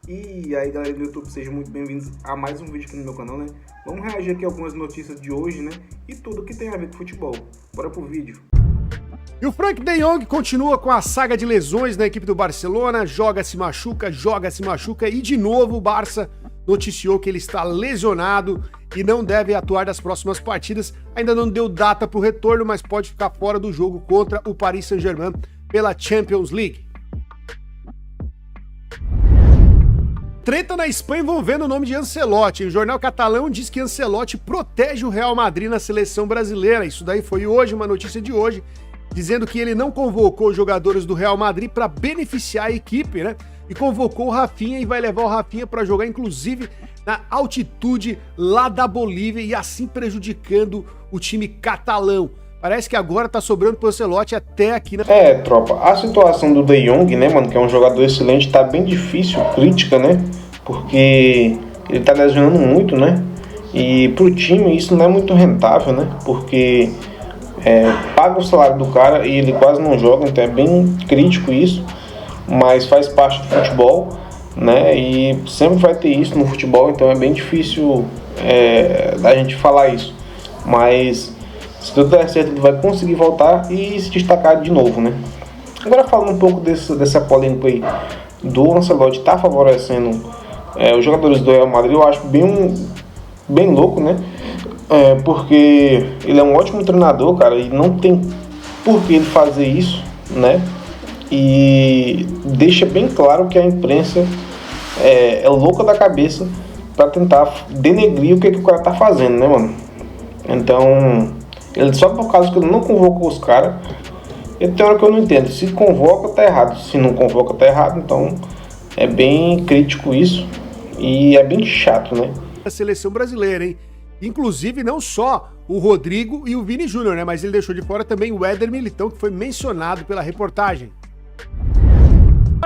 E aí galera do YouTube, sejam muito bem-vindos a mais um vídeo aqui no meu canal, né? Vamos reagir aqui a algumas notícias de hoje, né? E tudo que tem a ver com futebol. Bora pro vídeo. E o Frank de Jong continua com a saga de lesões na equipe do Barcelona, joga, se machuca e de novo o Barça noticiou que ele está lesionado e não deve atuar nas próximas partidas. Ainda não deu data para o retorno, mas pode ficar fora do jogo contra o Paris Saint-Germain pela Champions League. Treta na Espanha envolvendo o nome de Ancelotti. O jornal catalão diz que Ancelotti protege o Real Madrid na seleção brasileira. Isso daí foi hoje, uma notícia de hoje, dizendo que ele não convocou os jogadores do Real Madrid para beneficiar a equipe, né? E convocou o Rafinha e vai levar o Rafinha para jogar, inclusive, na altitude lá da Bolívia e assim prejudicando o time catalão. Parece que agora tá sobrando pro Ancelotti até aqui, né? Tropa, a situação do De Jong, né, mano, que é um jogador excelente, tá bem difícil, crítica, né, porque ele tá lesionando muito, né, e pro time isso não é muito rentável, né, porque paga o salário do cara e ele quase não joga, então é bem crítico isso, mas faz parte do futebol, né, e sempre vai ter isso no futebol, então é bem difícil da gente falar isso, mas se tudo der certo, ele vai conseguir voltar e se destacar de novo, né? Agora falando um pouco dessa polêmica aí do Ancelotti tá favorecendo os jogadores do Real Madrid, eu acho bem louco, né? Porque ele é um ótimo treinador, cara, e não tem por que ele fazer isso, né? E deixa bem claro que a imprensa é louca da cabeça para tentar denegrir o que o cara tá fazendo, né, mano? Então, ele só por causa que ele não convocou os caras, tem hora que eu não entendo. Se convoca, tá errado. Se não convoca, tá errado. Então, é bem crítico isso e é bem chato, né? A seleção brasileira, hein? Inclusive, não só o Rodrigo e o Vini Júnior, né? Mas ele deixou de fora também o Éder Militão, que foi mencionado pela reportagem.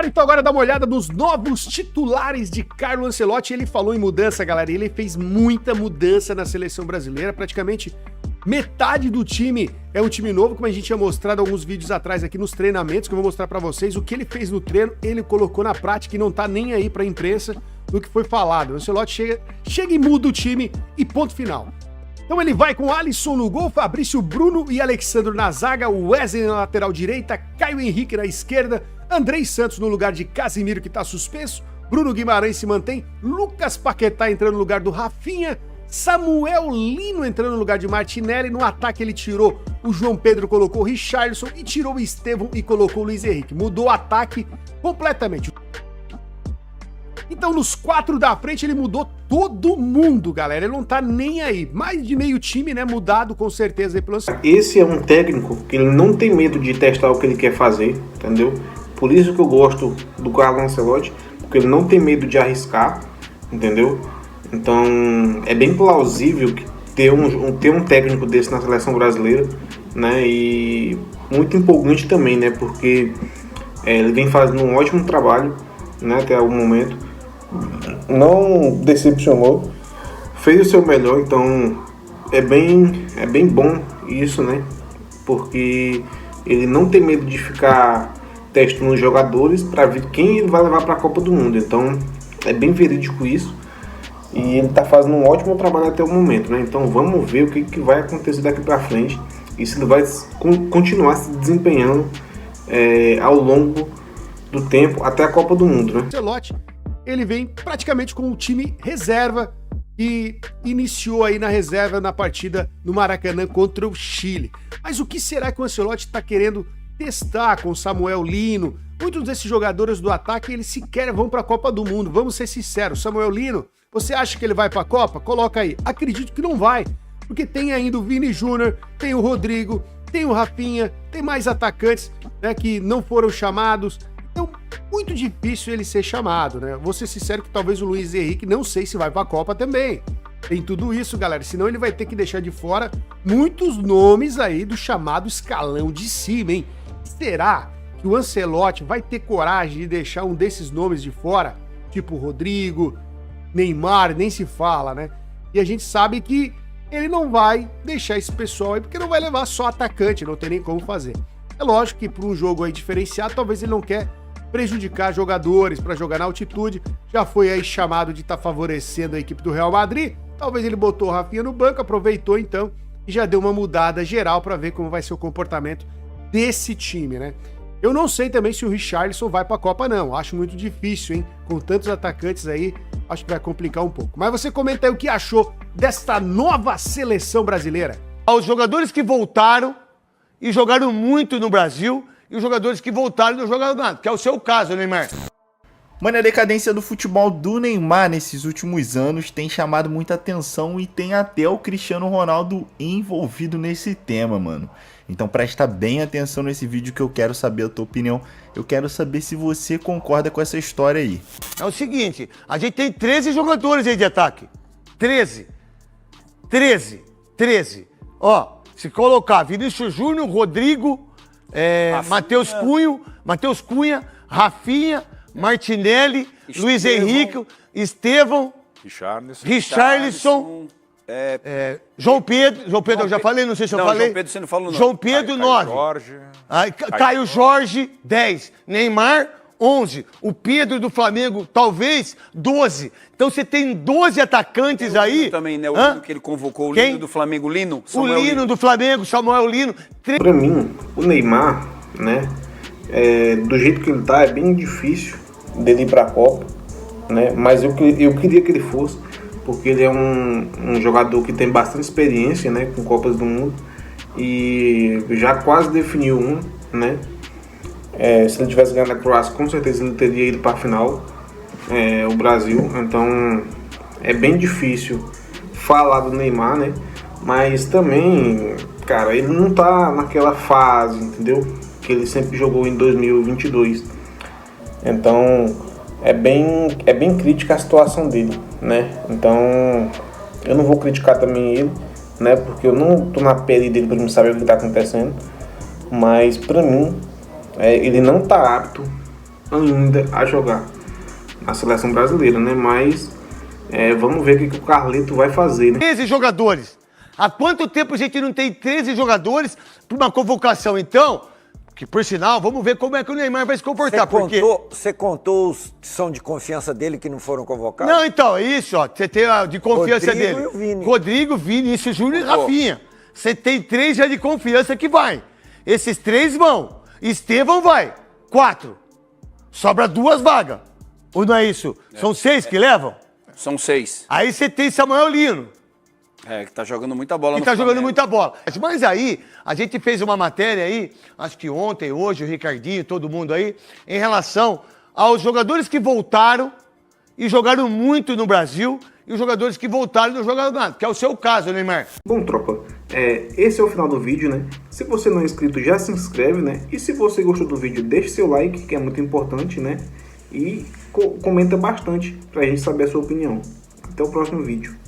Então agora dá uma olhada nos novos titulares de Carlo Ancelotti. Ele falou em mudança, galera. Ele fez muita mudança na seleção brasileira, praticamente metade do time é um time novo, como a gente tinha mostrado alguns vídeos atrás aqui nos treinamentos, que eu vou mostrar pra vocês. O que ele fez no treino, ele colocou na prática e não tá nem aí pra imprensa do que foi falado. O Ancelotti chega e muda o time e ponto final. Então ele vai com Alisson no gol, Fabrício, Bruno e Alexandro na zaga, Wesley na lateral direita, Caio Henrique na esquerda, Andrei Santos no lugar de Casimiro, que tá suspenso, Bruno Guimarães se mantém, Lucas Paquetá entrando no lugar do Rafinha, Samuel Lino entrando no lugar de Martinelli. No ataque ele tirou o João Pedro, colocou o Richarlison e tirou o Estevão e colocou o Luiz Henrique. Mudou o ataque completamente. Então nos 4 da frente ele mudou todo mundo, galera. Ele não tá nem aí. Mais de meio time, né, mudado com certeza aí pelo... Esse é um técnico que ele não tem medo de testar o que ele quer fazer, entendeu? Por isso que eu gosto do Carlo Ancelotti, porque ele não tem medo de arriscar, entendeu? Então, é bem plausível ter um técnico desse na seleção brasileira, né? E muito empolgante também, né? Porque ele vem fazendo um ótimo trabalho, né? Até o momento. Não decepcionou. Fez o seu melhor, então é bem bom isso, né? Porque ele não tem medo de ficar testando os jogadores para ver quem ele vai levar para a Copa do Mundo. Então, é bem verídico isso. E ele tá fazendo um ótimo trabalho até o momento, né? Então vamos ver o que vai acontecer daqui para frente e se ele vai continuar se desempenhando ao longo do tempo até a Copa do Mundo, né? Ancelotti, ele vem praticamente com o time reserva e iniciou aí na reserva na partida no Maracanã contra o Chile. Mas o que será que o Ancelotti tá querendo testar com o Samuel Lino? Muitos desses jogadores do ataque, eles sequer vão para a Copa do Mundo. Vamos ser sinceros, Samuel Lino, você acha que ele vai para a Copa? Coloca aí. Acredito que não vai, porque tem ainda o Vini Júnior, tem o Rodrigo, tem o Rafinha, tem mais atacantes, né, que não foram chamados. Então, muito difícil ele ser chamado, né? Vou ser sincero que talvez o Luiz Henrique não sei se vai para a Copa também. Tem tudo isso, galera, senão ele vai ter que deixar de fora muitos nomes aí do chamado escalão de cima, hein? Será que o Ancelotti vai ter coragem de deixar um desses nomes de fora? Tipo Rodrigo, Neymar, nem se fala, né? E a gente sabe que ele não vai deixar esse pessoal aí, porque não vai levar só atacante, não tem nem como fazer. É lógico que para um jogo aí diferenciado, talvez ele não quer prejudicar jogadores para jogar na altitude. Já foi aí chamado de estar favorecendo a equipe do Real Madrid. Talvez ele botou o Rafinha no banco, aproveitou então e já deu uma mudada geral para ver como vai ser o comportamento desse time, né? Eu não sei também se o Richarlison vai para a Copa, não. Acho muito difícil, hein? Com tantos atacantes aí, acho que vai complicar um pouco. Mas você comenta aí o que achou desta nova seleção brasileira. Os jogadores que voltaram e jogaram muito no Brasil e os jogadores que voltaram e não jogaram nada, que é o seu caso, Neymar. Mano, a decadência do futebol do Neymar nesses últimos anos tem chamado muita atenção e tem até o Cristiano Ronaldo envolvido nesse tema, mano. Então presta bem atenção nesse vídeo que eu quero saber a tua opinião. Eu quero saber se você concorda com essa história aí. É o seguinte, a gente tem 13 jogadores aí de ataque. 13. Ó, se colocar Vinícius Júnior, Rodrigo, Matheus Cunha, Rafinha, Martinelli, Luiz Henrique, Estevão, Richarlison, João Pedro eu já falei, não sei se eu falei. João Pedro você não falou não. João Pedro, 9. Caio Jorge, 10. Neymar, 11. O Pedro do Flamengo, talvez, 12. Então você tem 12 atacantes aí. Também, né? O Lino que ele convocou, o Lino do Flamengo, Lino. O Lino do Flamengo, Samuel Lino. Pra mim, o Neymar, né? Do jeito que ele tá, é bem difícil dele ir pra Copa, né? Mas eu queria que ele fosse, porque ele é um jogador que tem bastante experiência, né? Com Copas do Mundo e já quase definiu um, né? Se ele tivesse ganhado a Croácia, com certeza ele teria ido para a final, o Brasil. Então é bem difícil falar do Neymar, né? Mas também, cara, ele não tá naquela fase, entendeu? Que ele sempre jogou em 2022. Então é bem crítica a situação dele, né? Então eu não vou criticar também ele, né? Porque eu não tô na pele dele para não saber o que tá acontecendo. Mas para mim ele não tá apto ainda a jogar na seleção brasileira, né? Mas vamos ver o que o Carleto vai fazer, né? 13 jogadores. Há quanto tempo a gente não tem 13 jogadores para uma convocação, então? Que, por sinal, vamos ver como é que o Neymar vai se comportar. Você contou os que são de confiança dele que não foram convocados? Não, então, é isso, ó. Você tem a de confiança Rodrigo dele. E o Vini. Rodrigo, Vinícius Júnior e Rafinha. Você tem 3 já de confiança que vai. Esses 3 vão. Estevão vai. 4. Sobra 2 vagas. Ou não é isso? São 6 que levam? São 6. Aí você tem Samuel Lino. Que tá jogando muita bola Que tá jogando muita bola. Mas aí, a gente fez uma matéria aí, acho que ontem, hoje, o Ricardinho, todo mundo aí, em relação aos jogadores que voltaram e jogaram muito no Brasil e os jogadores que voltaram e não jogaram nada, que é o seu caso, Neymar. Bom, tropa, esse é o final do vídeo, né? Se você não é inscrito, já se inscreve, né? E se você gostou do vídeo, deixe seu like, que é muito importante, né? E comenta bastante pra gente saber a sua opinião. Até o próximo vídeo.